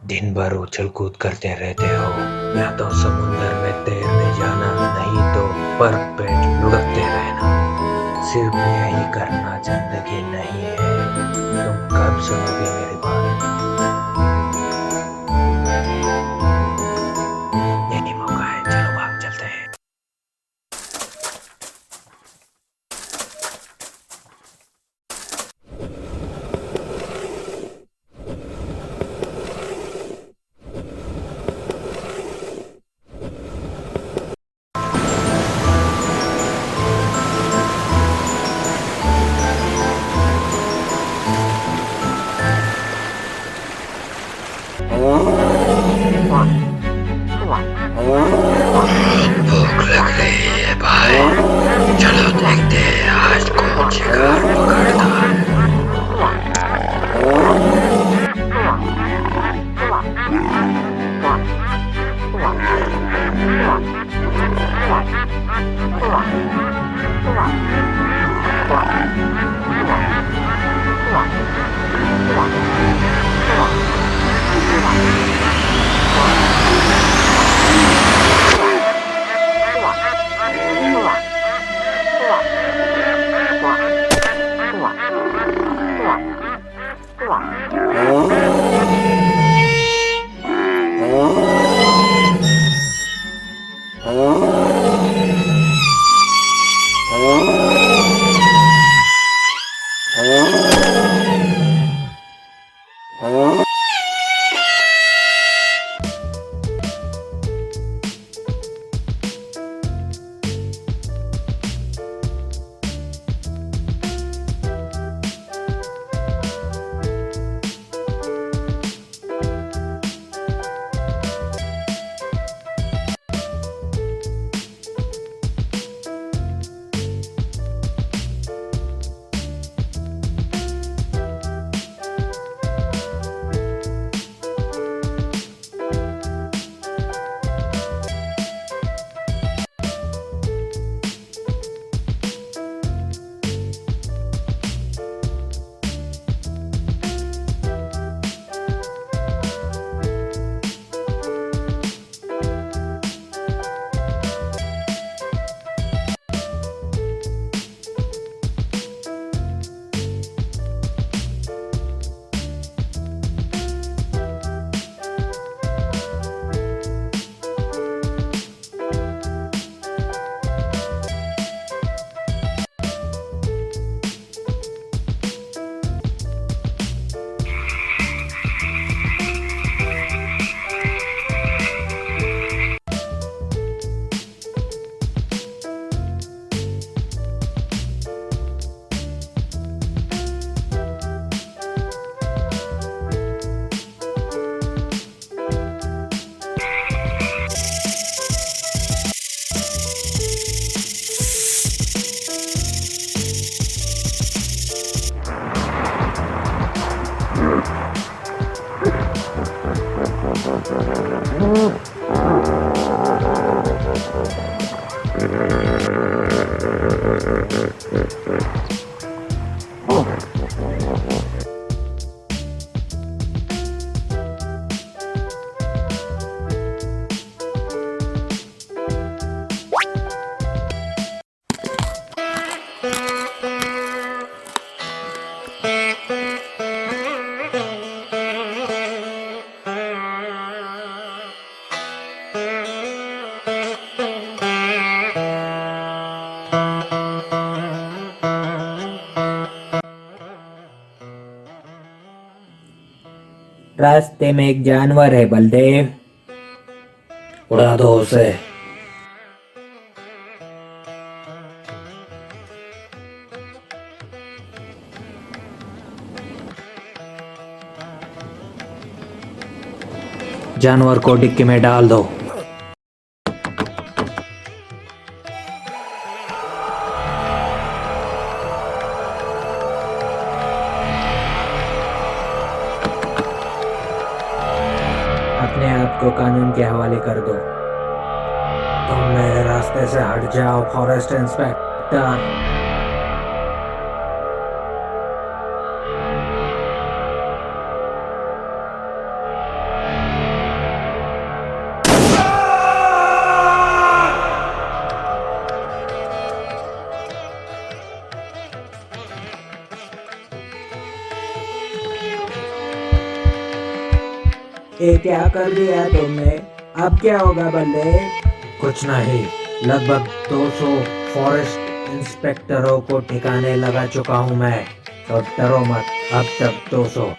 दिन भर उछल कूद करते रहते हो, या तो समुंदर में तैरने जाना, नहीं तो बर्फ पे लुढ़कते रहना। सिर्फ यही करना जिंदगी नहीं है। तुम कब सुनोगे मेरी बात? यही मौका है, चलो भाग चलते हैं। रास्ते में एक जानवर है बलदेव, उड़ा दो उसे। जानवर को डिक्की में डाल दो। अपने आप को कानून के हवाले कर दो। तुम मेरे रास्ते से हट जाओ फॉरेस्ट इंस्पेक्टर। ये क्या कर दिया तुमने? अब क्या होगा बल्ले? कुछ नहीं, लगभग 200 फॉरेस्ट इंस्पेक्टरों को ठिकाने लगा चुका हूं मैं, तो डरो मत, अब तक 200।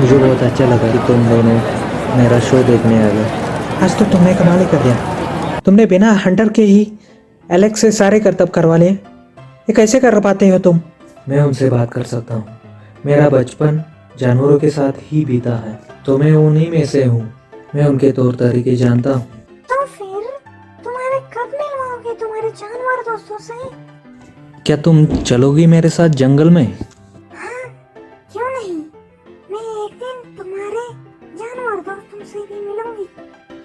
मुझे बहुत अच्छा लगा कि तुम दोनों मेरा शो देखने आ गए। आज तो तुमने कमाल ही कर दिया। तुमने बिना हंटर के ही एलेक्स से सारे करतब करवा लिए। ये कैसे कर पाते हो तुम? मैं उनसे बात कर सकता हूँ। मेरा बचपन जानवरों के साथ ही बीता है, तो मैं उन्हीं में से हूँ। मैं उनके तौर तरीके जानता हूँ। तो फिर तुम्हारे कब मिलवाओगे तुम्हारे जानवर दोस्तों से? क्या तुम चलोगी मेरे साथ जंगल में? हाँ, क्यों नहीं। मैं एक दिन तुम्हारे जानवर दोस्तों से भी मिलूंगी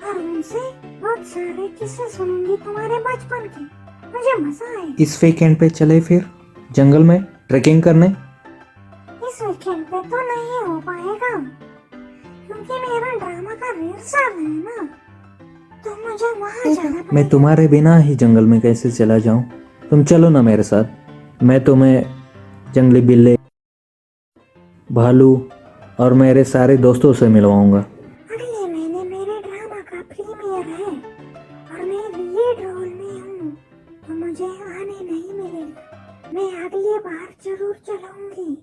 और उनसे बहुत सारे किस्से सुनूंगी तुम्हारे बचपन के। मुझे मजा आएगा। इस वीकेंड पे चले फिर जंगल में ट्रैकिंग करने? इस वीकेंड पे तो नहीं हो पाएगा क्योंकि मेरा ड्रामा का रिहर्सल है ना, तो मुझे वहाँ जाना मैं पड़ेगा। तुम्हारे बिना ही जंगल में कैसे चला जाऊं? तुम चलो ना मेरे साथ। मैं तुम्हें जंगली बिल्ली, भालू और मेरे सारे दोस्तों से मिलवाऊंगा। अगले महीने मेरे ड्रामा का प्रीमियर है और मैं लीड रोल में हूँ, तो मुझे आने नहीं मिलेगा। मैं अगली बार जरूर चलाऊंगी।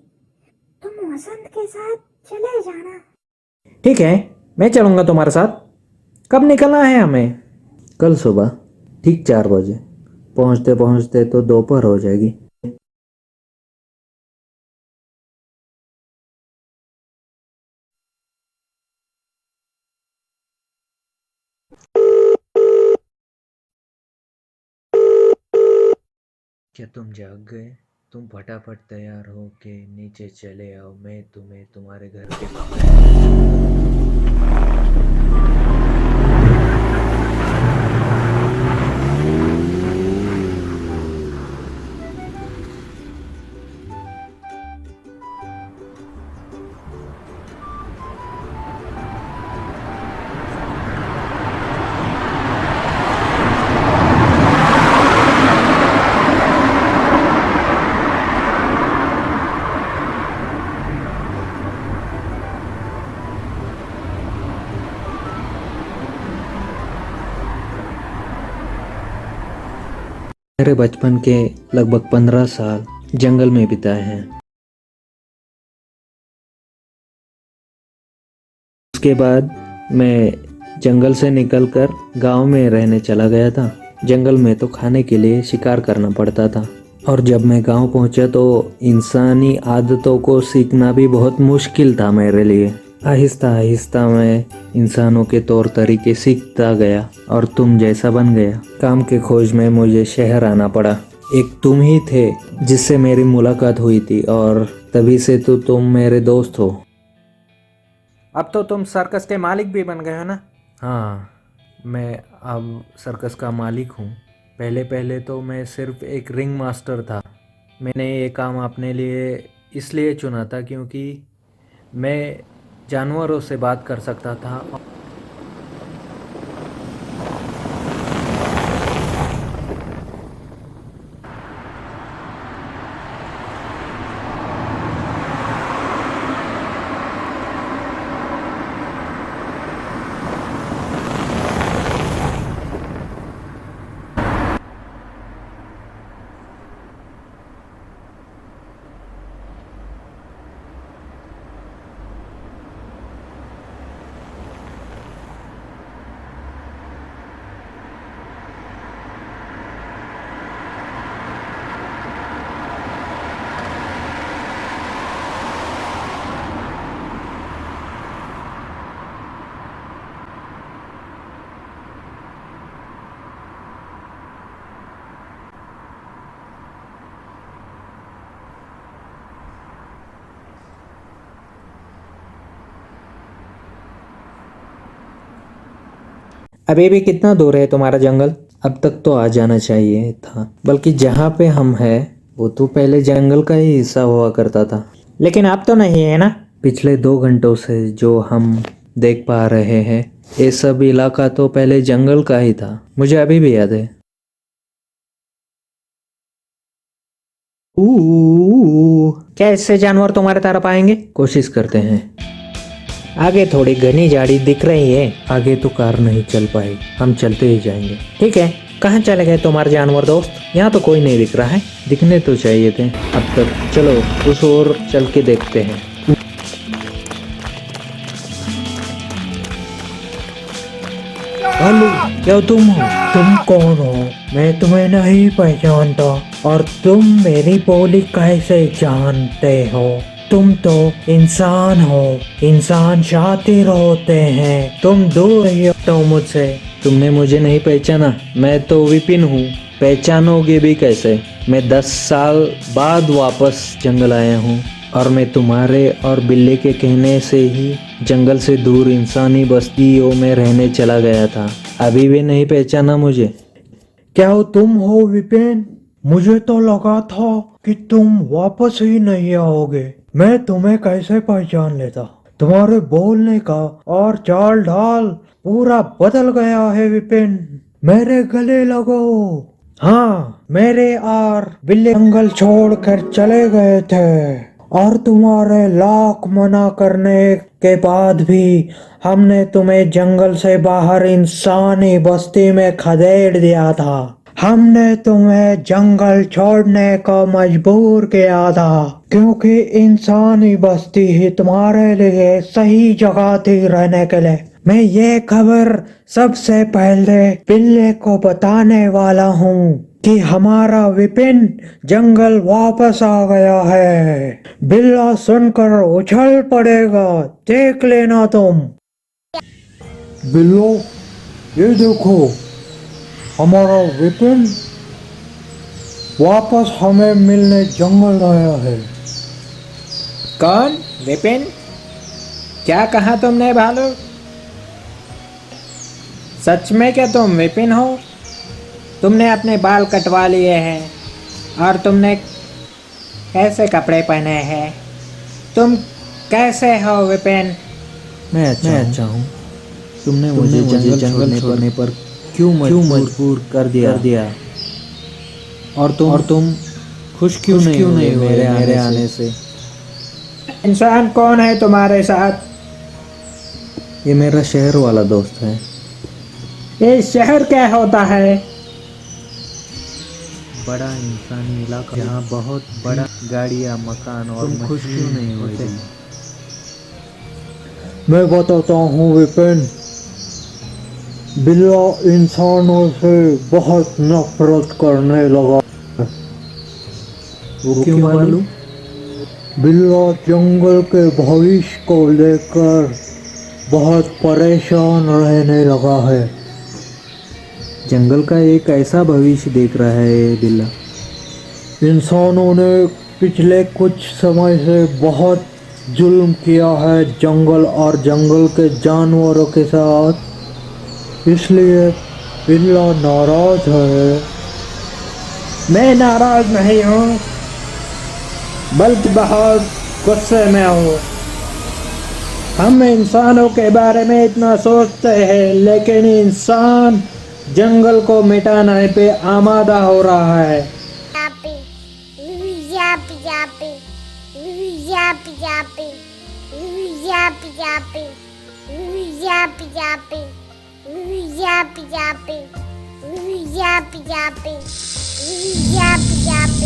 तुम वसंत के साथ चले जाना। ठीक है, मैं चलूंगा तुम्हारे साथ। कब निकलना है हमें? कल सुबह ठीक 4 बजे। पहुंचते पहुंचते तो दोपहर हो जाएगी। क्या तुम जाग गए? तुम फटाफट तैयार हो के नीचे चले आओ। मैं तुम्हें तुम्हारे घर के बाहर। मेरे बचपन के लगभग 15 साल जंगल में बिताए हैं। उसके बाद मैं जंगल से निकलकर गांव में रहने चला गया था। जंगल में तो खाने के लिए शिकार करना पड़ता था, और जब मैं गांव पहुंचा तो इंसानी आदतों को सीखना भी बहुत मुश्किल था मेरे लिए। आहिस्ता आहिस्ता मैं इंसानों के तौर तरीके सीखता गया और तुम जैसा बन गया। काम के खोज में मुझे शहर आना पड़ा। एक तुम ही थे जिससे मेरी मुलाकात हुई थी, और तभी से तो तुम मेरे दोस्त हो। अब तो तुम सर्कस के मालिक भी बन गए हो ना? हाँ, मैं अब सर्कस का मालिक हूँ। पहले पहले तो मैं सिर्फ एक रिंग मास्टर था। मैंने ये काम अपने लिए इसलिए चुना था क्योंकि मैं जानवरों से बात कर सकता था। अभी भी कितना दूर है तुम्हारा जंगल? अब तक तो आ जाना चाहिए था, बल्कि जहाँ पे हम हैं वो तो पहले जंगल का ही हिस्सा हुआ करता था। लेकिन अब तो नहीं है ना? पिछले 2 घंटों से जो हम देख पा रहे हैं, ये सब इलाका तो पहले जंगल का ही था। मुझे अभी भी याद है। क्या इससे जानवर तुम्हारे तरफ आएंगे? कोशिश करते हैं। आगे थोड़ी घनी झाड़ी दिख रही है। आगे तो कार नहीं चल पाएगी, हम चलते ही जाएंगे। ठीक है, कहाँ चले गए तुम्हारे जानवर दोस्त? यहाँ तो कोई नहीं दिख रहा है। दिखने तो चाहिए थे अब तक। चलो उस ओर चल के देखते हैं। क्या तुम हो? तुम कौन हो? मैं तुम्हें नहीं पहचानता। और तुम मेरी बोली कैसे जानते हो? तुम तो इंसान हो। इंसान शातिर होते हैं। तुम दूर रहिए तो मुझसे। तुमने मुझे नहीं पहचाना? मैं तो विपिन हूँ। पहचानोगे भी कैसे? मैं 10 साल बाद वापस जंगल आया हूँ और मैं तुम्हारे और बिल्ली के कहने से ही जंगल से दूर इंसानी बस्तियों में रहने चला गया था। अभी भी नहीं पहचाना मुझे? क्या तुम हो विपिन? मुझे तो लगा था कि तुम वापस ही नहीं आओगे। मैं तुम्हें कैसे पहचान लेता? तुम्हारे बोलने का और चाल ढाल पूरा बदल गया है विपिन। मेरे गले लगो। हाँ, मेरे और बिल्ली जंगल छोड़कर चले गए थे और तुम्हारे लाख मना करने के बाद भी हमने तुम्हें जंगल से बाहर इंसानी बस्ती में खदेड़ दिया था। हमने तुम्हें जंगल छोड़ने को मजबूर किया था क्योंकि इंसानी बस्ती ही तुम्हारे लिए सही जगह थी रहने के लिए। मैं ये खबर सबसे पहले बिल्ली को बताने वाला हूँ कि हमारा विपिन जंगल वापस आ गया है। बिल्ला सुनकर उछल पड़ेगा, देख लेना तुम। बिल्लो, ये देखो, हमारा विपिन वापस हमें मिलने जंगल आया है। कौन? विपिन? क्या कहा तुमने भालू? सच में क्या तुम विपिन हो? तुमने अपने बाल कटवा लिए हैं और तुमने कैसे कपड़े पहने हैं? तुम कैसे हो विपिन? मैं अच्छा हूँ। तुमने मुझे जंगल छोड़ने पर क्यों मजबूर कर दिया? और तुम खुश क्यों नहीं हुए मेरे आने से? इंसान कौन है तुम्हारे साथ? ये मेरा शहर वाला दोस्त है। ये शहर क्या होता है? बड़ा इंसानी इलाका जहाँ बहुत बड़ा गाड़ियाँ, मकान और तुम खुश क्यों नहीं हुए? मैं बताता हूँ विपिन। बिल्ला इंसानों से बहुत नफरत करने लगा। वो क्यों भालू? बिल्ला जंगल के भविष्य को लेकर बहुत परेशान रहने लगा है। जंगल का एक ऐसा भविष्य देख रहा है बिल्ला। इंसानों ने पिछले कुछ समय से बहुत जुल्म किया है जंगल और जंगल के जानवरों के साथ, इसलिए बिल्ला नाराज है। मैं नाराज नहीं हूँ, बल्कि बहुत गुस्से में हूँ। हम इंसानों के बारे में इतना सोचते हैं, लेकिन इंसान जंगल को मिटाने पे आमादा हो रहा है। Yappy, yappy, yappy, yappy, yappy, yappy, yappy, yappy, yappy, yappy, yappy, yappy, yappy, yappy,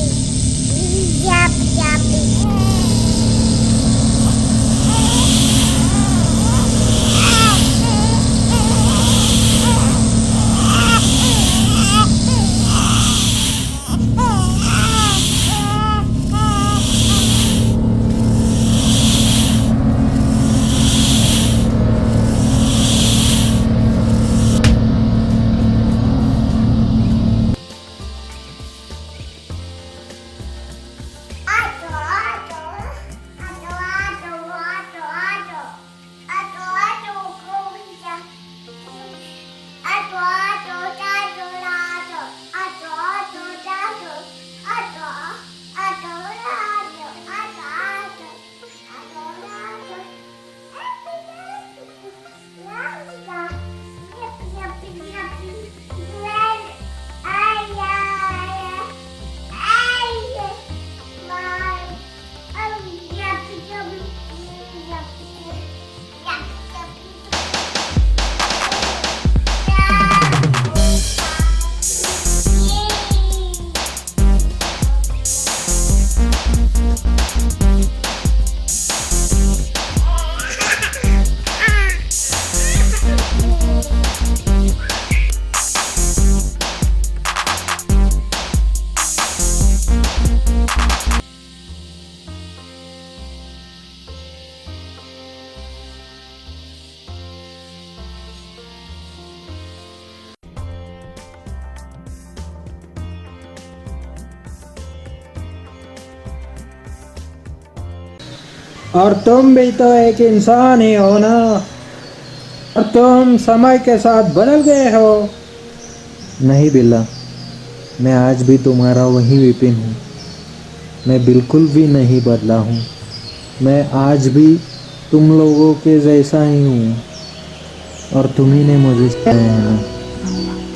yappy, yappy. और तुम भी तो एक इंसान ही हो ना, और तुम समय के साथ बदल गए हो। नहीं बिल्ला, मैं आज भी तुम्हारा वही विपिन हूँ। मैं बिल्कुल भी नहीं बदला हूँ। मैं आज भी तुम लोगों के जैसा ही हूँ। और तुम्ही ने मुझे सिखाया है ना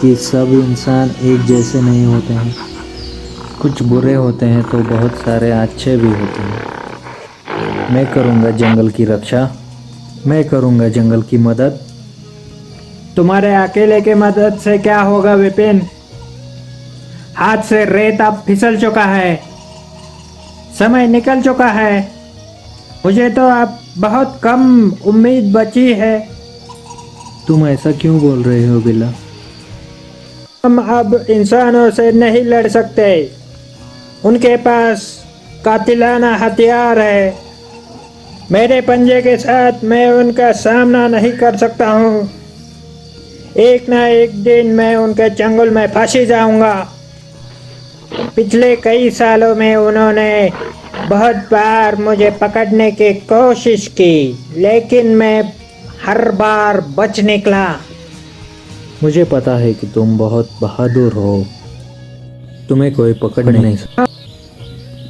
कि सब इंसान एक जैसे नहीं होते हैं। कुछ बुरे होते हैं तो बहुत सारे अच्छे भी होते हैं। मैं करूँगा जंगल की रक्षा, मैं करूँगा जंगल की मदद। तुम्हारे अकेले के मदद से क्या होगा विपिन? हाथ से रेत अब फिसल चुका है, समय निकल चुका है। मुझे तो अब बहुत कम उम्मीद बची है। तुम ऐसा क्यों बोल रहे हो बिल्ला? हम अब इंसानों से नहीं लड़ सकते। उनके पास कातिलाना हथियार है। मेरे पंजे के साथ मैं उनका सामना नहीं कर सकता हूँ। एक ना एक दिन मैं उनके चंगुल में फंसी जाऊंगा। पिछले कई सालों में उन्होंने बहुत बार मुझे पकड़ने की कोशिश की, लेकिन मैं हर बार बच निकला। मुझे पता है कि तुम बहुत बहादुर हो। तुम्हें कोई पकड़ नहीं सकता।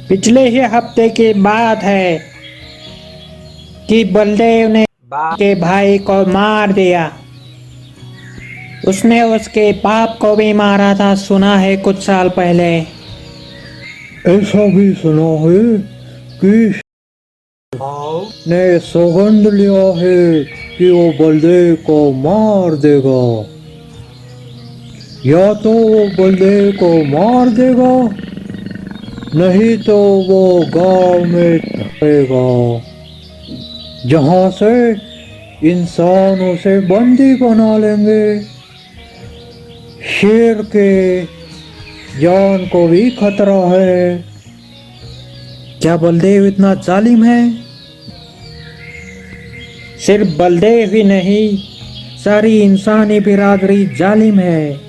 पिछले ही हफ्ते की बात है कि बलदेव ने के भाई को मार दिया। उसने उसके बाप को भी मारा था, सुना है कुछ साल पहले। ऐसा भी सुना है कि ने सौगंध लिया है कि वो बलदेव को मार देगा। या तो वो बलदेव को मार देगा, नहीं तो वो गांव में रहेगा जहां से इंसान उसे बंदी बना लेंगे। शेर के जान को भी खतरा है। क्या बलदेव इतना जालिम है? सिर्फ बलदेव ही नहीं, सारी इंसानी बिरादरी जालिम है।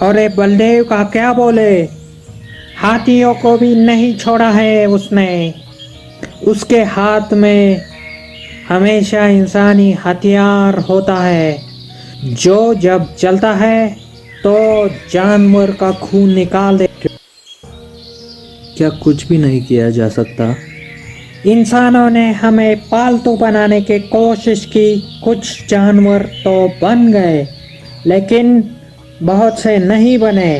और ये बलदेव का क्या बोले, हाथियों को भी नहीं छोड़ा है उसने। उसके हाथ में हमेशा इंसानी हथियार होता है, जो जब चलता है तो जानवर का खून निकाल दे। क्या कुछ भी नहीं किया जा सकता? इंसानों ने हमें पालतू बनाने की कोशिश की। कुछ जानवर तो बन गए, लेकिन बहुत से नहीं बने।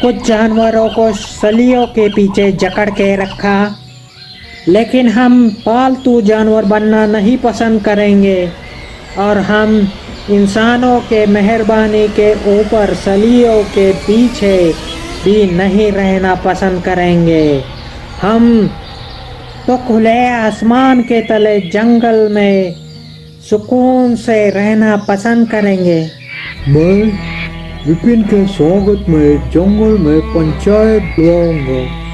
कुछ जानवरों को सलियों के पीछे जकड़ के रखा, लेकिन हम पालतू जानवर बनना नहीं पसंद करेंगे। और हम इंसानों के मेहरबानी के ऊपर सलियों के पीछे भी नहीं रहना पसंद करेंगे। हम तो खुले आसमान के तले जंगल में सुकून से रहना पसंद करेंगे। मैं विपिन के स्वागत में जंगल में पंचायत बुलाऊंगा।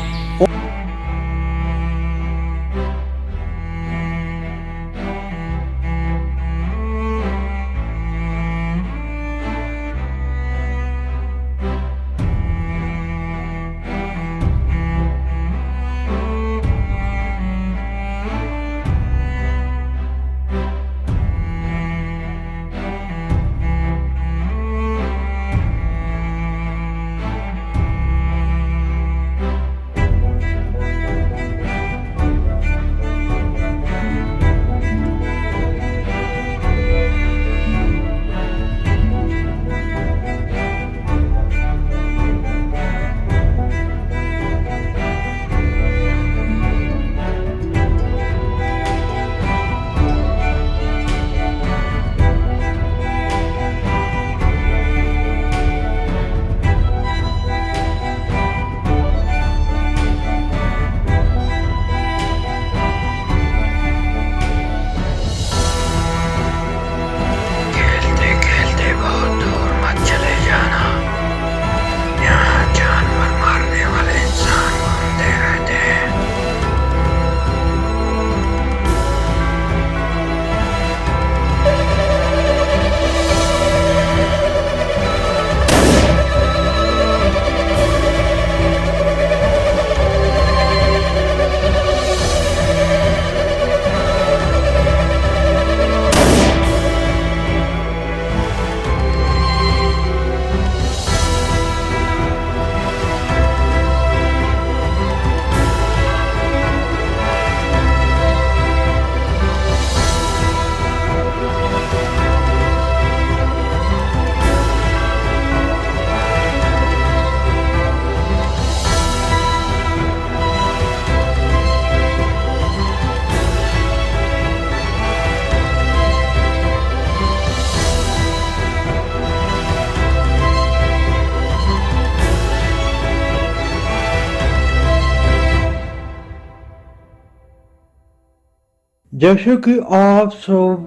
जैसे कि आप सब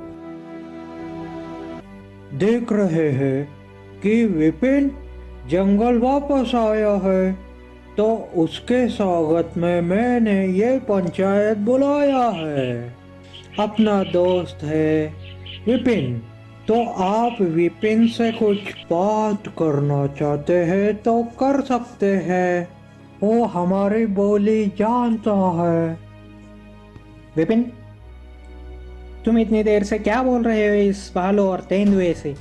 देख रहे हैं कि विपिन जंगल वापस आया है, तो उसके स्वागत में मैंने ये पंचायत बुलाया है। अपना दोस्त है विपिन, तो आप विपिन से कुछ बात करना चाहते हैं तो कर सकते हैं, वो हमारी बोली जानता है। विपिन, तुम इतनी देर से क्या बोल रहे हो इस भालू और तेंदुए से?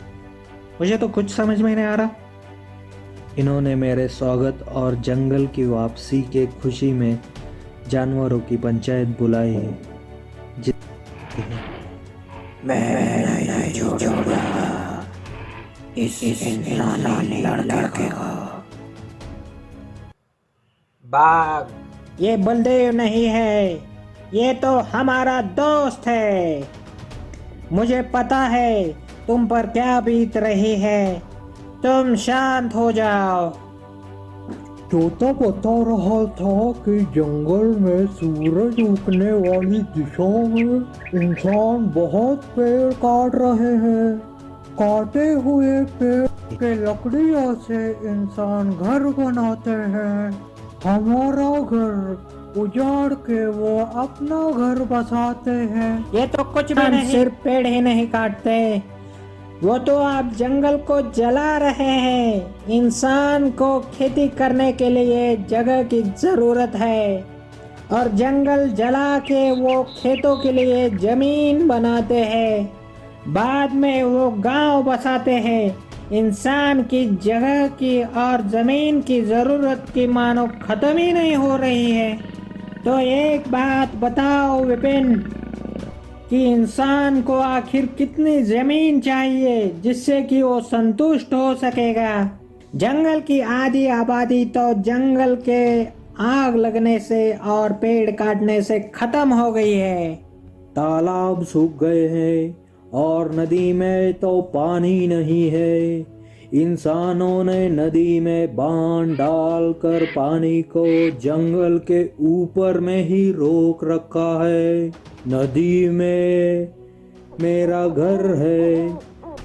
मुझे तो कुछ समझ में नहीं आ रहा। इन्होंने मेरे स्वागत और जंगल की वापसी के खुशी में जानवरों की पंचायत बुलाई है। मैं नहीं छोड़ूंगा इस इंसानी लड़के को। बाघ, ये बलदेव नहीं है, ये तो हमारा दोस्त है। मुझे पता है तुम पर क्या बीत रही है, तुम शांत हो जाओ। तोता बता रहा था कि जंगल में सूरज उगने वाली दिशा में इंसान बहुत पेड़ काट रहे हैं। काटे हुए पेड़ के लकड़ियों से इंसान घर बनाते हैं। हमारा घर उजाड़ के वो अपना घर बसाते हैं। ये तो कुछ भी नहीं, सिर्फ पेड़ ही नहीं काटते, वो तो आप जंगल को जला रहे हैं। इंसान को खेती करने के लिए जगह की जरूरत है, और जंगल जला के वो खेतों के लिए जमीन बनाते हैं, बाद में वो गांव बसाते हैं। इंसान की जगह की और जमीन की जरूरत की मानो खत्म ही नहीं हो रही है। तो एक बात बताओ विपिन, कि इंसान को आखिर कितनी जमीन चाहिए जिससे कि वो संतुष्ट हो सकेगा? जंगल की आधी आबादी तो जंगल के आग लगने से और पेड़ काटने से खत्म हो गई है। तालाब सूख गए हैं और नदी में तो पानी नहीं है। इंसानों ने नदी में बांध डालकर पानी को जंगल के ऊपर में ही रोक रखा है। नदी में मेरा घर है।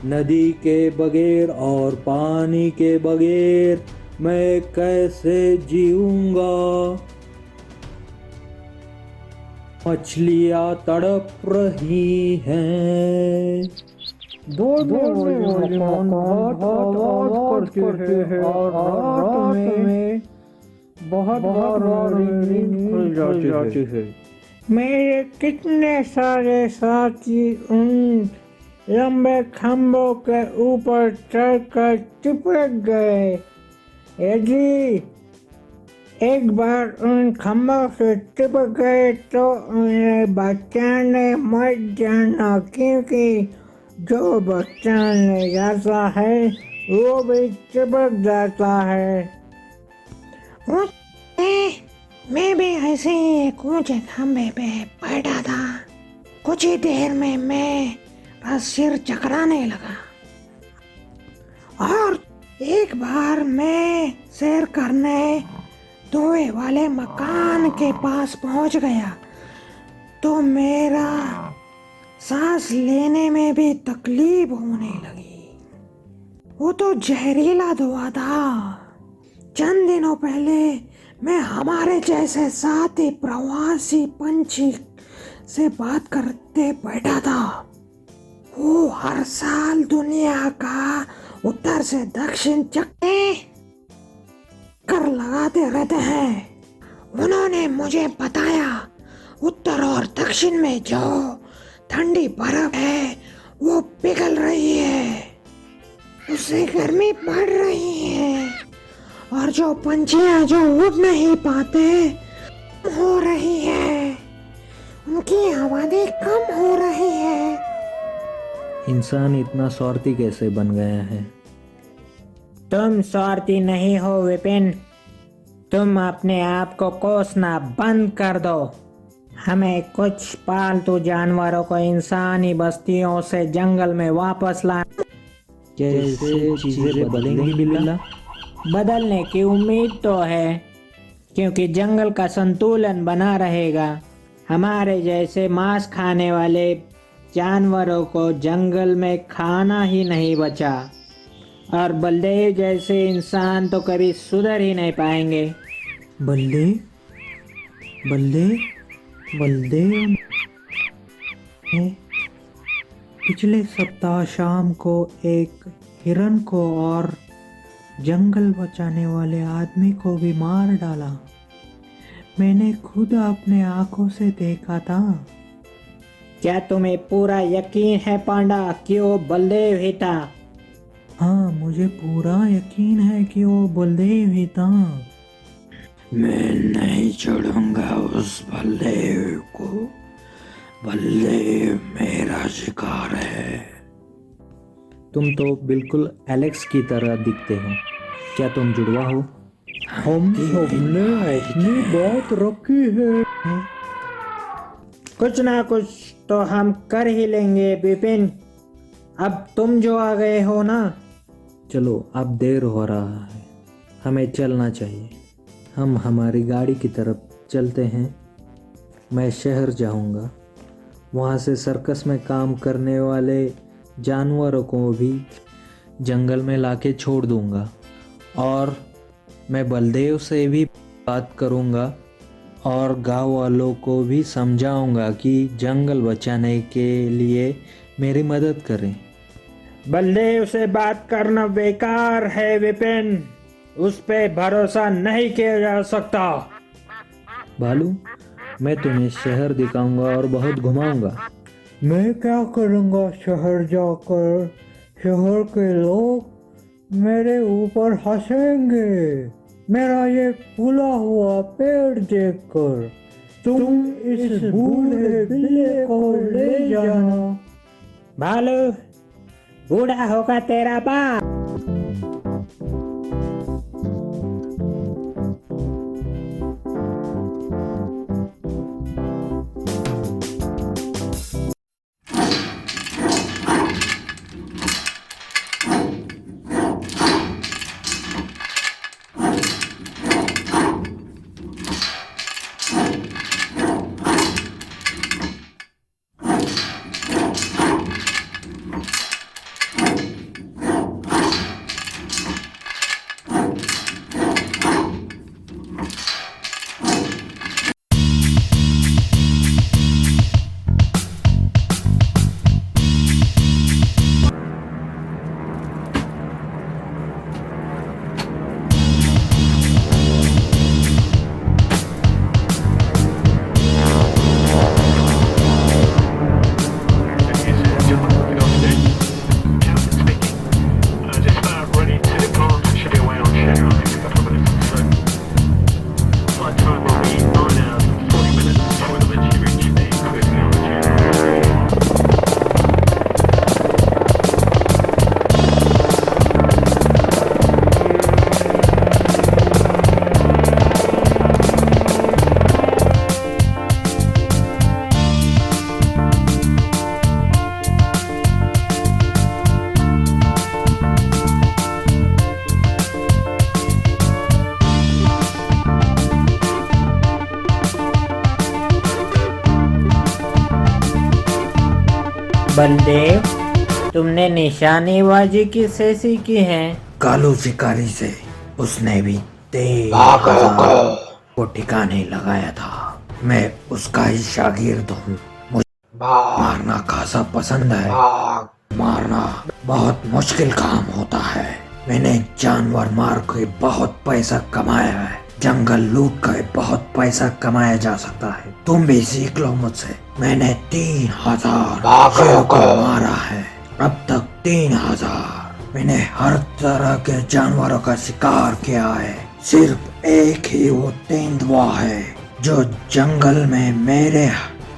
नदी के बगैर और पानी के बगैर मैं कैसे जीऊंगा? मछलियाँ तड़प रही हैं। दौड़ने वाले मकान बहुत करते हैं और रात में बहुत बार नींद खुल जाती है। मेरे कितने सारे साथी उन लंबे खंभों के ऊपर चढ़कर चिपक गए। यदि एक बार उन खंभों से चिपक गए तो उन्हें बचाने मत जाना, क्योंकि जो बचाने जाता है वो भी चिपक जाता है। मैं भी ऐसे ही एक ऊंचे खंभे पे बैठा था। कुछ ही देर में मेरा सिर चकराने लगा और एक बार मैं सैर करने धुएं वाले मकान के पास पहुंच गया तो मेरा सांस लेने में भी तकलीफ होने लगी। वो तो जहरीला धुआं था। चंद दिनों पहले मैं हमारे जैसे साथी प्रवासी पंछी से बात करते बैठा था। वो हर साल दुनिया का उत्तर से दक्षिण चक्कर लगाते रहते हैं। उन्होंने मुझे बताया उत्तर और दक्षिण में जो ठंडी बर्फ है वो पिघल रही है, उससे गर्मी बढ़ रही है, और जो पंछियां जो उड़ नहीं पाते हो रही है, उनकी आबादी कम हो रही है। इंसान इतना स्वार्थी कैसे बन गया है? तुम स्वार्थी नहीं हो विपिन, तुम अपने आप को कोसना बंद कर दो। हमें कुछ पालतू जानवरों को इंसानी बस्तियों से जंगल में वापस ला। कैसे चीजें बदलेंगी बिल्ला? बदलने की उम्मीद तो है, क्योंकि जंगल का संतुलन बना रहेगा। हमारे जैसे मांस खाने वाले जानवरों को जंगल में खाना ही नहीं बचा, और बलदेव जैसे इंसान तो कभी सुधर ही नहीं पाएंगे। बलदेव, बलदेव, बलदेव ने पिछले सप्ताह शाम को एक हिरन को और जंगल बचाने वाले आदमी को भी मार डाला। मैंने खुद अपने आंखों से देखा था। क्या तुम्हें पूरा यकीन है पांडा कि वो बलदेव ही था? हाँ, मुझे पूरा यकीन है कि वो बलदेव ही था। मैं नहीं छोड़ूंगा उस बलदेव को। बलदेव मेरा शिकार है। तुम तो बिल्कुल एलेक्स की तरह दिखते हो। क्या तुम जुड़वा हो? हम सबने अपनी बात रखी है। कुछ ना कुछ तो हम कर ही लेंगे विपिन। अब तुम जो आ गए हो ना। चलो, अब देर हो रहा है, हमें चलना चाहिए। हम हमारी गाड़ी की तरफ चलते हैं। मैं शहर जाऊंगा, वहाँ से सर्कस में काम करने वाले जानवरों को भी जंगल में लाके छोड़ दूंगा, और मैं बलदेव से भी बात करूंगा और गांव वालों को भी समझाऊंगा कि जंगल बचाने के लिए मेरी मदद करें। बलदेव से बात करना बेकार है विपिन, उस पे भरोसा नहीं किया जा सकता। बालू, मैं तुम्हें शहर दिखाऊंगा और बहुत घुमाऊंगा। मैं क्या करूँगा शहर जाकर? शहर के लोग मेरे ऊपर हंसेंगे मेरा ये फूला हुआ पेड़ देखकर। तुम इस बूढ़े बिल्ली को ले जाना। बालू, बूढ़ा होगा तेरा बाप। बलदेव, तुमने निशानेबाजी किससे सीखी है? कालू शिकारी से। उसने भी तेज को ठिकाने लगाया था। मैं उसका ही शागिर्द हूँ। मुझे मारना खासा पसंद है। मारना बहुत मुश्किल काम होता है। मैंने जानवर मार के बहुत पैसा कमाया है। जंगल लूट कर बहुत पैसा कमाया जा सकता है। तुम भी सीख लो मुझसे। मैंने 3000 शेर को मारा है, अब तक 3000। मैंने हर तरह के जानवरों का शिकार किया है। सिर्फ एक ही वो तेंदुआ है जो जंगल में मेरे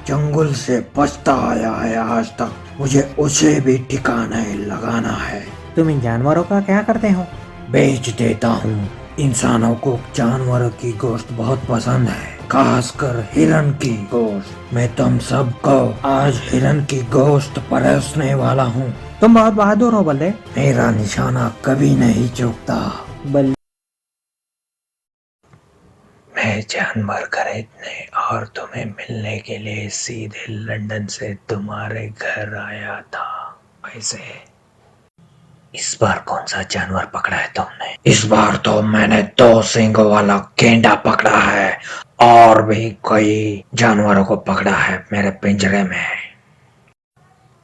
चंगुल से बचता आया है आज तक। मुझे उसे भी ठिकाने लगाना है। तुम इन जानवरों का क्या करते हो? बेच देता हूँ। इंसानों को जानवरों की गोश्त बहुत पसंद है, खासकर हिरन की गोश्त। मैं तुम सबको आज हिरन की गोश्त परोसने वाला हूँ। तुम बहुत बहादुर हो बलदेव। मेरा निशाना कभी नहीं चूकता। मैं जानवर खरीदने और तुम्हें मिलने के लिए सीधे लंदन से तुम्हारे घर आया था। वैसे इस बार कौन सा जानवर पकड़ा है तुमने? इस बार तो मैंने 2 सींगों वाला गेंडा पकड़ा है और भी कई जानवरों को पकड़ा है मेरे पिंजरे में।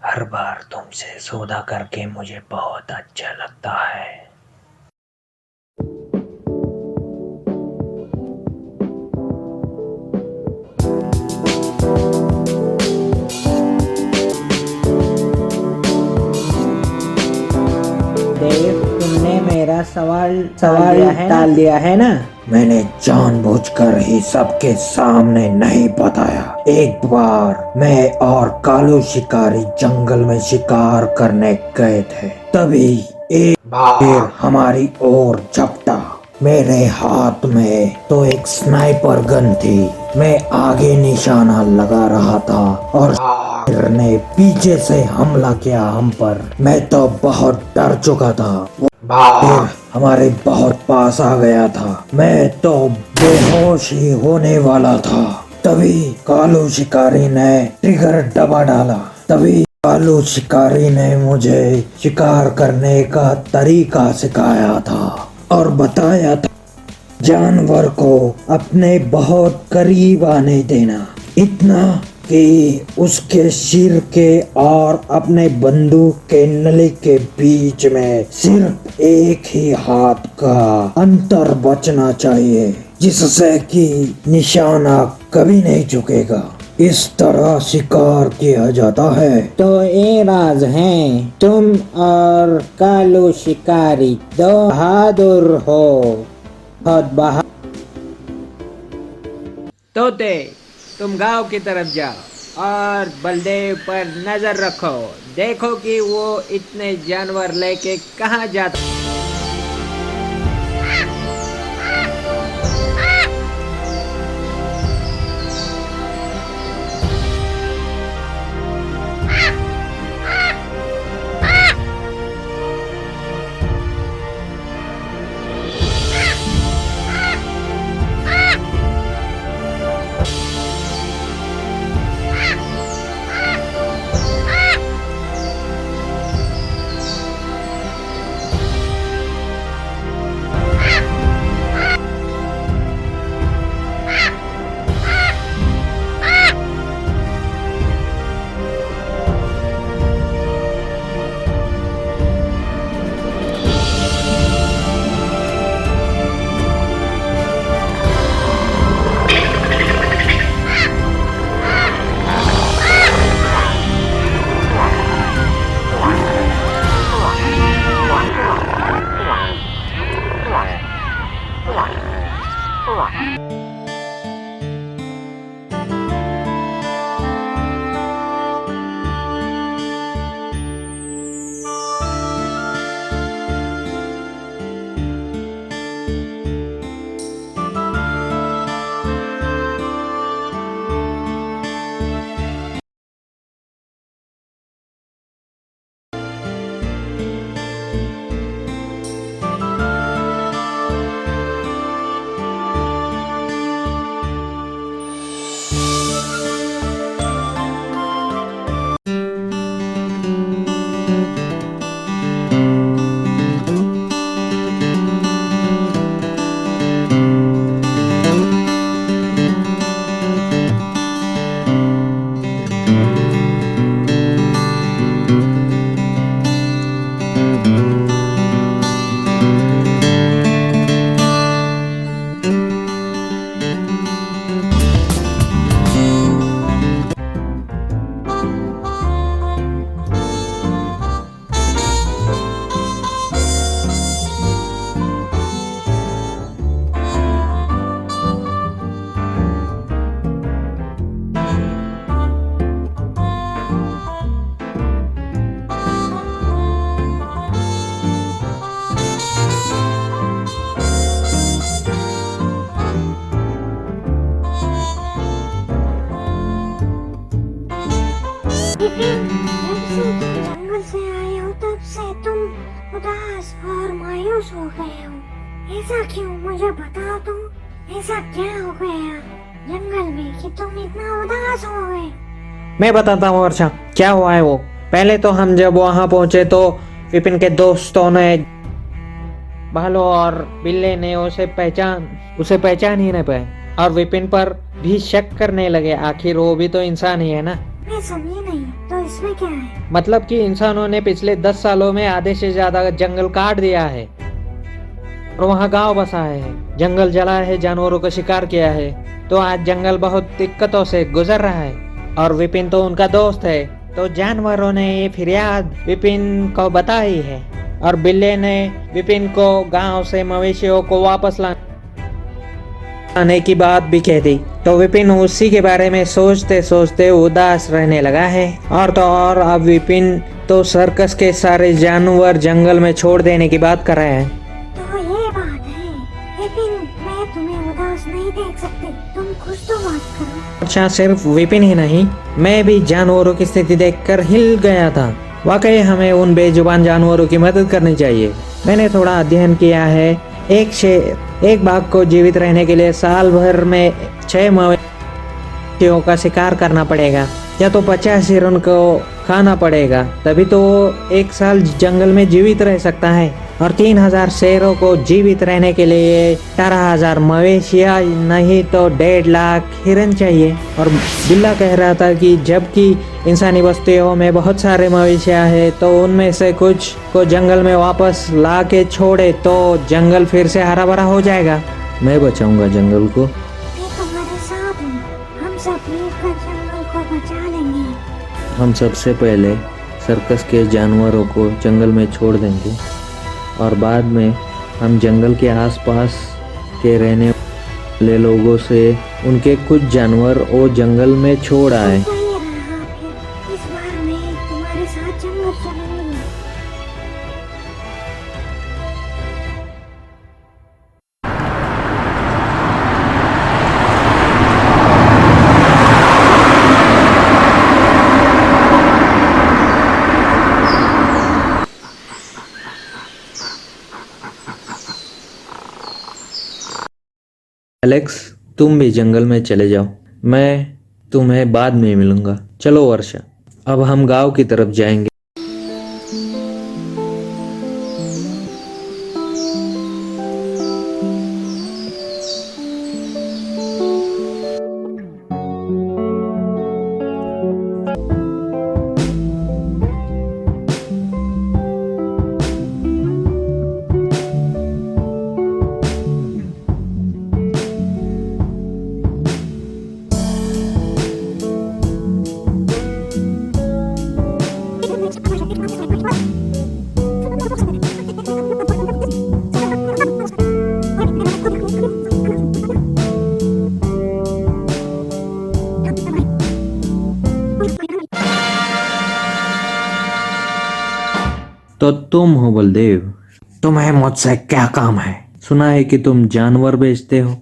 हर बार तुमसे सौदा करके मुझे बहुत अच्छा लगता है। देव, तुमने मेरा सवाल टाल दिया है ना? मैंने जानबूझकर ही सबके सामने नहीं बताया। एक बार मैं और कालू शिकारी जंगल में शिकार करने गए थे, तभी एक शेर हमारी ओर झपटा। मेरे हाथ में तो एक स्नाइपर गन थी। मैं आगे निशाना लगा रहा था और शेर ने पीछे से हमला किया हम पर। मैं तो बहुत डर चुका था। शेर हमारे बहुत पास आ गया था। मैं तो बेहोश ही होने वाला था। तभी कालू शिकारी ने ट्रिगर दबा डाला। तभी कालू शिकारी ने मुझे शिकार करने का तरीका सिखाया था और बताया था जानवर को अपने बहुत करीब आने देना, इतना कि उसके सिर के और अपने बंदूक के नली के बीच में सिर्फ एक ही हाथ का अंतर बचना चाहिए, जिससे कि निशाना कभी नहीं झुकेगा। इस तरह शिकार किया जाता है। तो ये राज हैं। तुम और कालू शिकारी दो बहादुर हो, बहुत बहादुर। तोते, तुम गांव की तरफ जाओ और बलदेव पर नजर रखो। देखो कि वो इतने जानवर लेके कहाँ जाता। जब से तुम जंगल से आए हो तब से तुम उदास और मायूस हो गए हो। ऐसा क्यों, मुझे बता दो। ऐसा क्या हो गया जंगल में कि तुम इतना उदास हो गए? मैं बताता हूँ वर्षा, क्या हुआ है वो। पहले तो हम जब वहां पहुंचे तो विपिन के दोस्तों ने, भालू और बिल्ले ने उसे पहचान ही नहीं पाए और विपिन पर भी शक करने लगे। आखिर वो भी तो इंसान ही है ना। मैं समझी नहीं, तो इसमें क्या है? मतलब कि इंसानों ने पिछले 10 सालों में आधे से ज्यादा जंगल काट दिया है और वहाँ गांव बसाए है, जंगल जला है, जानवरों का शिकार किया है। तो आज जंगल बहुत दिक्कतों से गुजर रहा है और विपिन तो उनका दोस्त है। तो जानवरों ने ये फिरियाद विपिन को बताई है और बिल्ले ने विपिन को गांव से मवेशियों को वापस लाने की बात भी कह दी। तो विपिन उसी के बारे में सोचते सोचते उदास रहने लगा है। और तो और अब विपिन तो सर्कस के सारे जानवर जंगल में छोड़ देने की बात कर रहे हैं। तो ये बात है, लेकिन मैं तुम्हें उदास नहीं देख सकती, तुम कुछ तो बात करो। अच्छा, सिर्फ विपिन ही नहीं, मैं भी जानवरों की स्थिति देखकर हिल गया था। वाकई हमें उन बेजुबान जानवरों की मदद करनी चाहिए। मैंने थोड़ा अध्ययन किया है। एक बाघ को जीवित रहने के लिए साल भर में 6 मवेशियों का शिकार करना पड़ेगा या तो 50 हिरण को खाना पड़ेगा, तभी तो एक साल जंगल में जीवित रह सकता है। और 3000 शेरों को जीवित रहने के लिए 18,000 मवेशियाँ, नहीं तो 1.5 लाख हिरन चाहिए। और बिल्ला कह रहा था कि जबकि इंसानी बस्तियों में बहुत सारे मवेशियाँ हैं, तो उनमें से कुछ को जंगल में वापस ला के छोड़े तो जंगल फिर से हरा भरा हो जाएगा। मैं बचाऊंगा जंगल को। मैं तुम्हारे साथ हूँ, हम सब मिलकर जंगल को बचा लेंगे। हम सबसे पहले सर्कस के जानवरों को जंगल में छोड़ देंगे और बाद में हम जंगल के आसपास के रहने वाले लोगों से उनके कुछ जानवर वो जंगल में छोड़ आए। सही रहा, फिर इस बार मैं तुम्हारे साथ जंगल चलूंगी। एलेक्स, तुम भी जंगल में चले जाओ, मैं तुम्हें बाद में मिलूंगा। चलो वर्षा, अब हम गांव की तरफ जाएंगे। तो तुम हो बलदेव, तुम्हें मुझसे क्या काम है? सुना है कि तुम जानवर बेचते हो।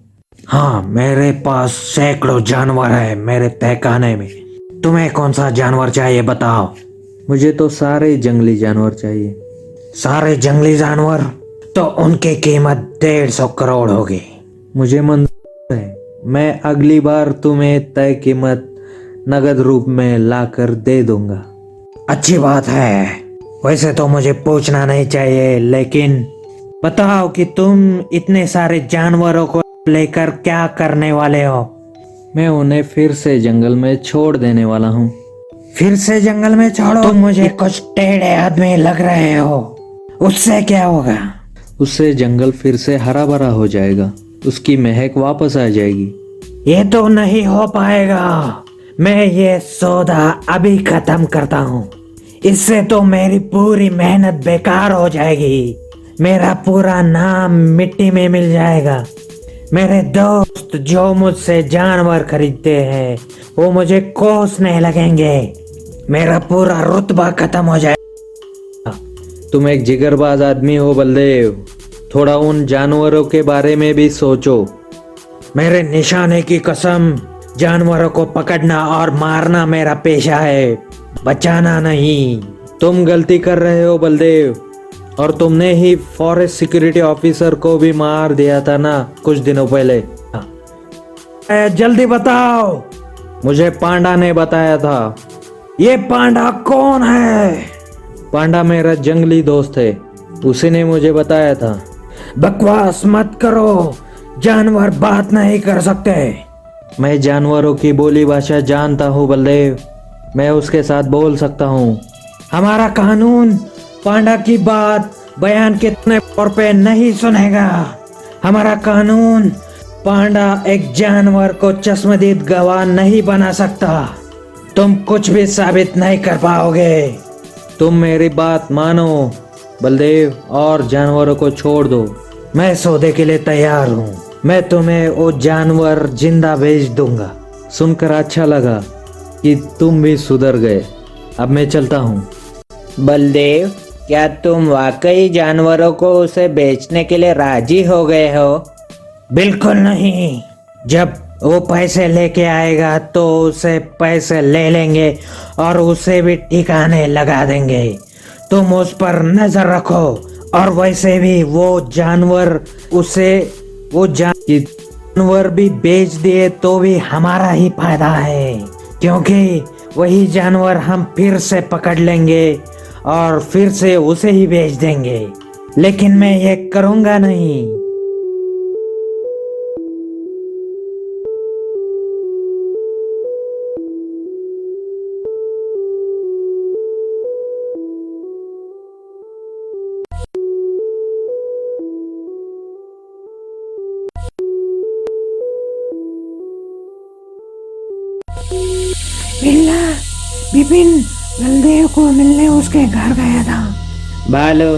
हाँ, मेरे पास सैकड़ों जानवर है मेरे तहखाने में। तुम्हें कौन सा जानवर चाहिए बताओ? मुझे तो सारे जंगली जानवर चाहिए। सारे जंगली जानवर? तो उनकी कीमत 150 करोड़ होगी। मुझे मंजूर है, मैं अगली बार तुम्हें तय कीमत नगद रूप में लाकर दे दूंगा। अच्छी बात है। वैसे तो मुझे पूछना नहीं चाहिए, लेकिन बताओ कि तुम इतने सारे जानवरों को लेकर क्या करने वाले हो? मैं उन्हें फिर से जंगल में छोड़ देने वाला हूँ। फिर से जंगल में छोड़ो? तुम मुझे कुछ टेढ़े आदमी लग रहे हो। उससे क्या होगा? उससे जंगल फिर से हरा भरा हो जाएगा, उसकी महक वापस आ जाएगी। ये तो नहीं हो पाएगा। मैं ये सौदा अभी खत्म करता हूँ, इससे तो मेरी पूरी मेहनत बेकार हो जाएगी। मेरा पूरा नाम मिट्टी में मिल जाएगा। मेरे दोस्त जो मुझसे जानवर खरीदते हैं वो मुझे कोसने लगेंगे। मेरा पूरा रुतबा खत्म हो जाएगा। तुम एक जिगरबाज आदमी हो बलदेव, थोड़ा उन जानवरों के बारे में भी सोचो। मेरे निशाने की कसम, जानवरों को पकड़ना और मारना मेरा पेशा है, बचाना नहीं। तुम गलती कर रहे हो बलदेव, और तुमने ही फॉरेस्ट सिक्योरिटी ऑफिसर को भी मार दिया था ना कुछ दिनों पहले। जल्दी बताओ। मुझे पांडा ने बताया था। ये पांडा कौन है? पांडा मेरा जंगली दोस्त है, उसी ने मुझे बताया था। बकवास मत करो, जानवर बात नहीं कर सकते। मैं जानवरों की बोली भाषा जानता हूँ बलदेव, मैं उसके साथ बोल सकता हूँ। हमारा कानून पांडा की बात बयान कितने तौर पे नहीं सुनेगा। हमारा कानून पांडा एक जानवर को चश्मदीद गवाह नहीं बना सकता। तुम कुछ भी साबित नहीं कर पाओगे। तुम मेरी बात मानो बलदेव और जानवरों को छोड़ दो। मैं सौदे के लिए तैयार हूँ। मैं तुम्हें वो जानवर जिंदा भेज दूंगा। सुनकर अच्छा लगा कि तुम भी सुधर गए। अब मैं चलता हूँ। बलदेव, क्या तुम वाकई जानवरों को उसे बेचने के लिए राजी हो गए हो? बिल्कुल नहीं। जब वो पैसे लेके आएगा तो उसे पैसे ले लेंगे और उसे भी ठिकाने लगा देंगे। तुम उस पर नजर रखो। और वैसे भी वो जानवर जानवर भी बेच दिए तो भी हमारा ही फायदा है, क्योंकि वही जानवर हम फिर से पकड़ लेंगे और फिर से उसे ही बेच देंगे। लेकिन मैं ये करूंगा नहीं। बिल्ला विपिन बलदेव को मिलने उसके घर गया था। बालू,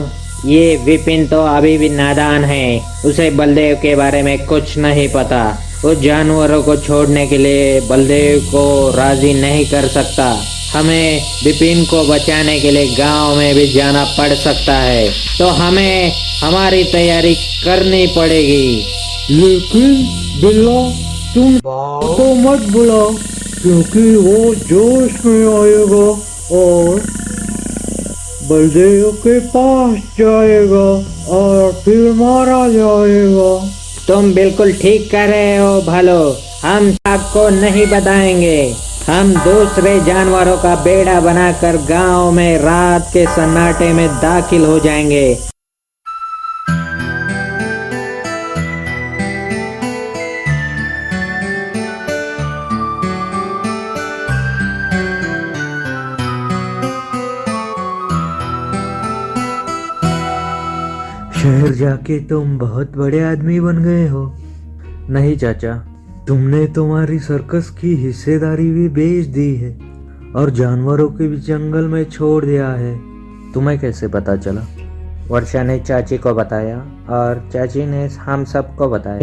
ये विपिन तो अभी भी नादान है, उसे बलदेव के बारे में कुछ नहीं पता। वो जानवरों को छोड़ने के लिए बलदेव को राजी नहीं कर सकता। हमें विपिन को बचाने के लिए गांव में भी जाना पड़ सकता है, तो हमें हमारी तैयारी करनी पड़ेगी। लेकिन बिल्ला तुम तो मत बुलाओ, क्योंकि वो जोश में आएगा और बलदेव के पास जाएगा और फिर मारा जाएगा। तुम बिल्कुल ठीक कर रहे हो भालो, हम आपको नहीं बताएंगे। हम दूसरे जानवरों का बेड़ा बनाकर गांव में रात के सन्नाटे में दाखिल हो जाएंगे। शहर जाके तुम बहुत बड़े आदमी बन गए हो। नहीं चाचा, तुमने तुम्हारी सर्कस की हिस्सेदारी भी बेच दी है और जानवरों के भी जंगल में छोड़ दिया है। तुम्हें कैसे पता चला? वर्षा ने चाची को बताया और चाची ने हम सबको बताया।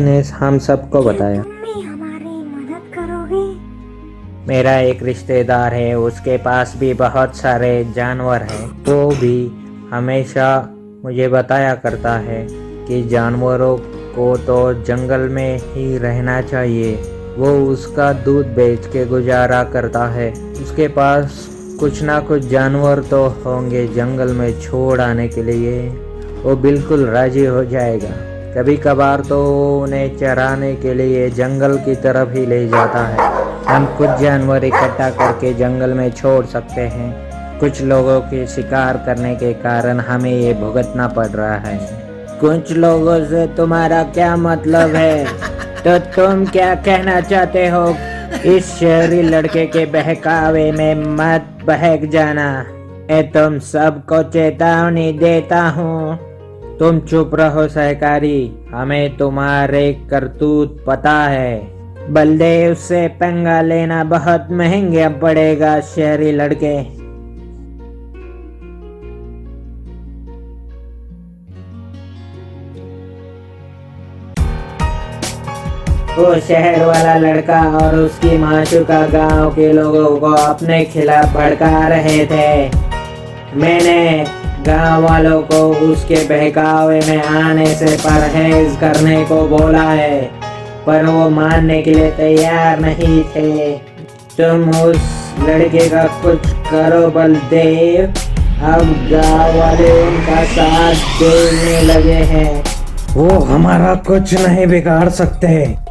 तुम भी हमारी मदद करोगे? मेरा एक रिश्तेदार है, उसके पास भी बहुत सारे जानवर हैं। वो भी हमेशा मुझे बताया करता है कि जानवरों को तो जंगल में ही रहना चाहिए। वो उसका दूध बेच के गुजारा करता है। उसके पास कुछ ना कुछ जानवर तो होंगे जंगल में छोड़ आने के लिए। वो बिल्कुल राजी हो जाएगा। कभी कभार तो उन्हें चराने के लिए जंगल की तरफ ही ले जाता है। हम कुछ जानवर इकट्ठा करके जंगल में छोड़ सकते हैं। कुछ लोगों के शिकार करने के कारण हमें ये भुगतना पड़ रहा है। कुछ लोगों से तुम्हारा क्या मतलब है? तो तुम क्या कहना चाहते हो? इस शहरी लड़के के बहकावे में मत बहक जाना। मैं तुम सबको चेतावनी देता हूँ। तुम चुप रहो सहकारी, हमें तुम्हारे करतूत पता है। बलदेव से पंगा लेना बहुत महंगा पड़ेगा शहरी लड़के। वो शहर वाला लड़का और उसकी माशूका गांव के लोगों को अपने खिलाफ भड़का रहे थे। मैंने गांव वालों को उसके बहकावे में आने से परहेज करने को बोला है, पर वो मानने के लिए तैयार नहीं थे। तुम उस लड़के का कुछ करो बलदेव। अब गांव वाले उनका साथ देने लगे हैं। वो हमारा कुछ नहीं बिगाड़ सकते।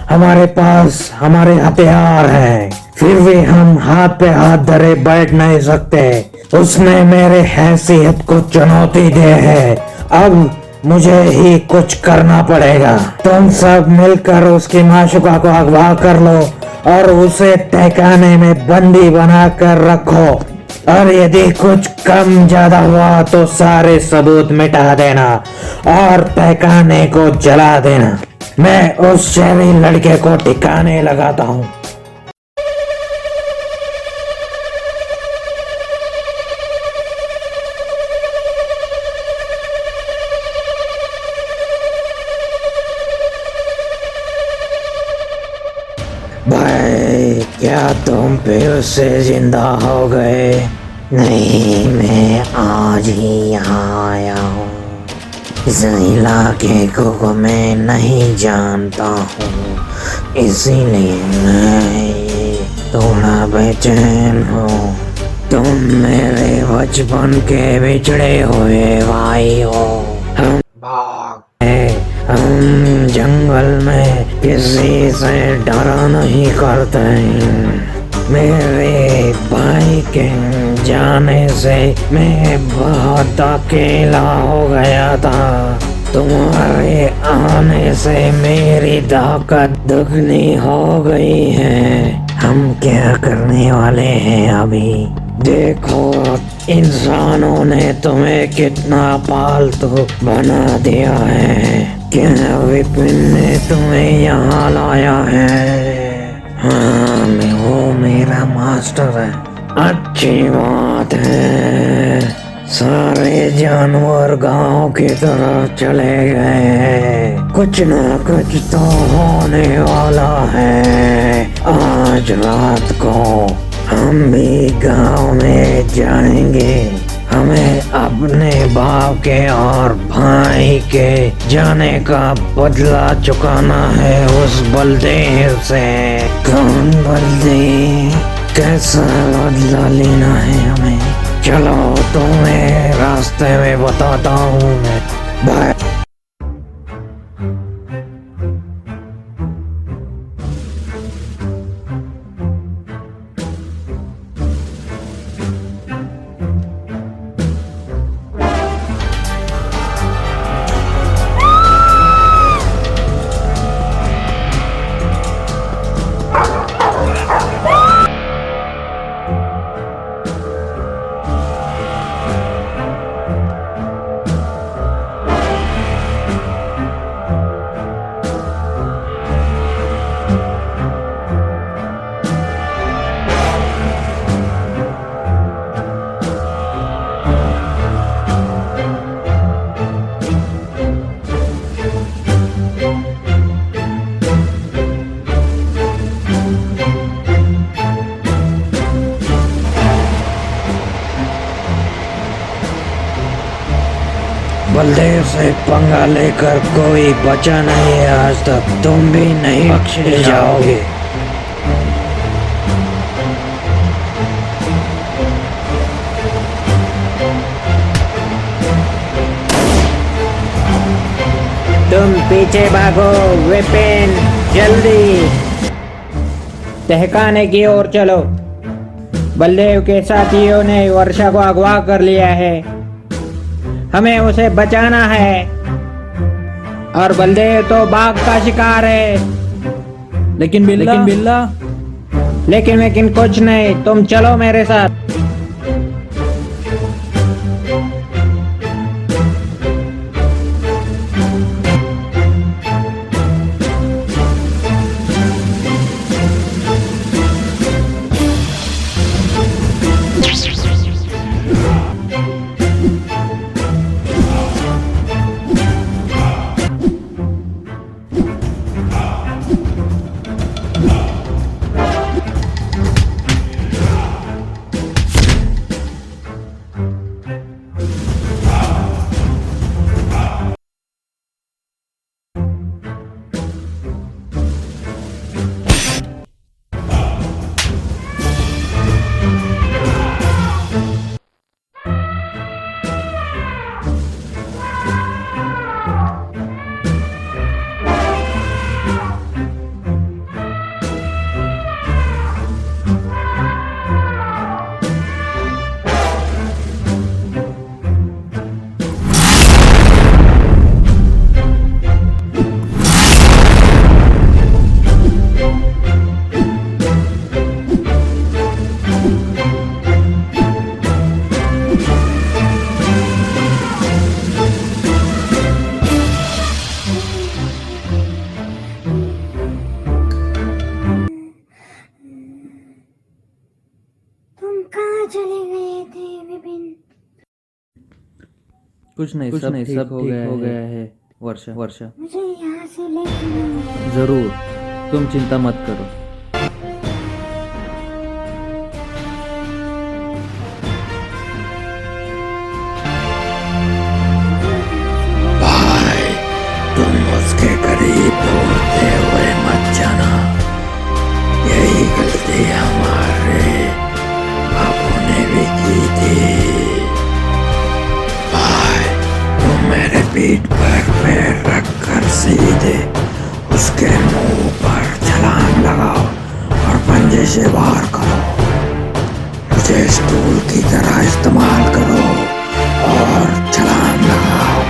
हमारे पास हमारे हथियार हैं, फिर भी हम हाथ पे हाथ धरे बैठ नहीं सकते। उसने मेरे हैसियत को चुनौती दी है, अब मुझे ही कुछ करना पड़ेगा। तुम सब मिलकर उसकी माशुका को अगवा कर लो और उसे तहखाने में बंदी बना कर रखो, और यदि कुछ कम ज्यादा हुआ तो सारे सबूत मिटा देना और तहखाने को जला देना। मैं उस शहरी लड़के को ठिकाने लगाता हूँ। भाई, क्या तुम फिर से जिंदा हो गए? नहीं, मैं आज ही यहाँ आया हूँ। इस इलाके को मैं नहीं जानता हूँ, इसीलिए मैं थोड़ा बेचैन हूँ। तुम मेरे बचपन के बिछड़े हुए भाई हो। हम जंगल में किसी से डरा नहीं करते हैं। मेरे भाई के जाने से मैं बहुत अकेला हो गया था। तुम्हारे आने से मेरी ताकत दुगनी हो गई है। हम क्या करने वाले हैं अभी? देखो, इंसानों ने तुम्हें कितना पालतू बना दिया है। क्या विपिन ने तुम्हें यहाँ लाया है? हाँ, वो मेरा मास्टर है। अच्छी बात है। सारे जानवर गांव की तरफ चले गए। कुछ ना कुछ तो होने वाला है। आज रात को हम भी गांव में जाएंगे। हमें अपने बाप के और भाई के जाने का बदला चुकाना है उस बलदेव से। कौन बलदेव? कैसा बदला लेना है हमें? चलो, तुम्हें रास्ते में बताता हूँ मैं। बाय। बलदेव से पंगा लेकर कोई बचा नहीं है आज तक। तुम भी नहीं बख्शे जाओगे। तुम पीछे भागो विपिन, जल्दी तहखाने की ओर चलो। बलदेव के साथियों ने वर्षा को अगवा कर लिया है। हमें उसे बचाना है। और बलदेव तो बाघ का शिकार है। लेकिन कुछ नहीं। तुम चलो मेरे साथ। कुछ नहीं, सब ठीक हो गया है। वर्षा मुझे यहाँ से ले चलो। जरूर, तुम चिंता मत करो। भाई, तुम उसके करीब दौड़ते हुए मत जाना। यही गलती हमारे बापू ने भी की थी। भाई, तुम मेरे पीठ पर पैर रखकर सीधे उसके मुंह पर छलांग लगाओ और पंजे से वार करो। मुझे स्टूल की तरह इस्तेमाल करो और छलांग लगाओ।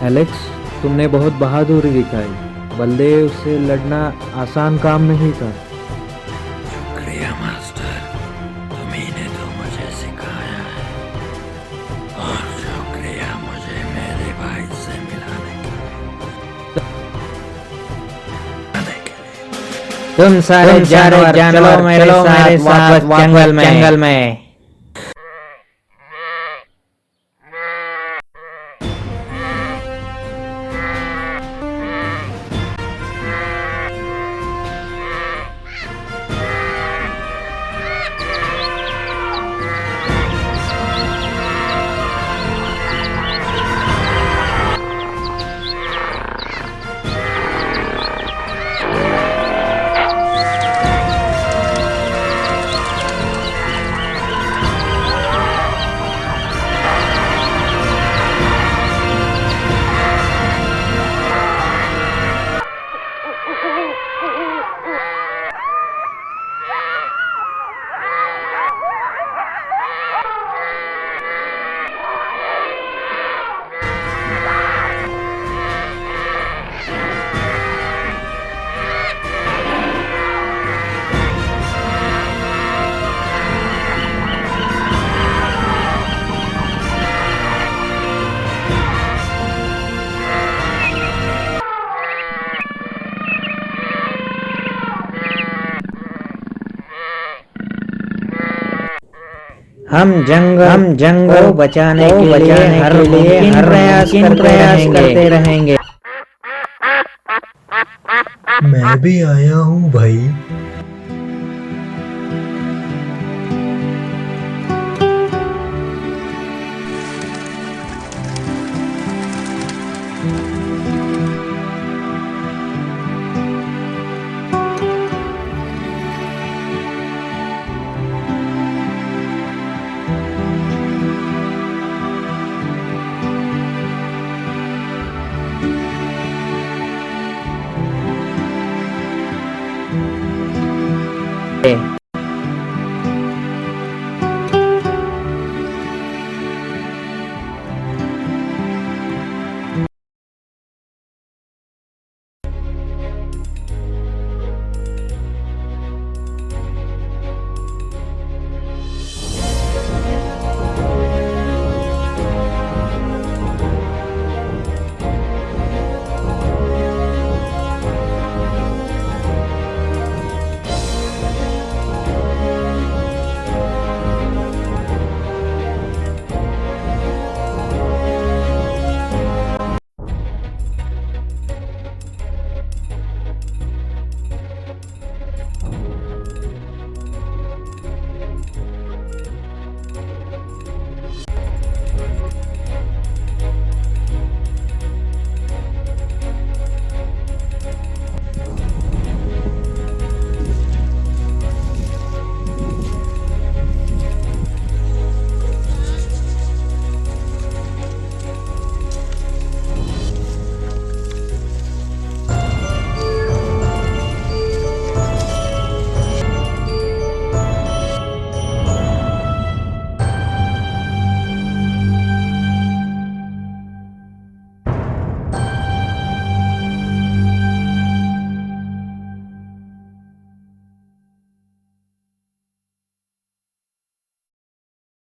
एलेक्स, तुमने बहुत बहादुरी दिखाई। बलदेव से लड़ना आसान काम नहीं था। शुक्रिया मास्टर, तुम्हीं ने तो मुझे सिखाया है। और शुक्रिया मुझे मेरे भाई से मिलाने के लिए। तुम सारे जानवर चलो मेरे साथ वापस जंगल में। हम जंगल को बचाने के लिए हर प्रयास करते रहेंगे। मैं भी आया हूँ भाई।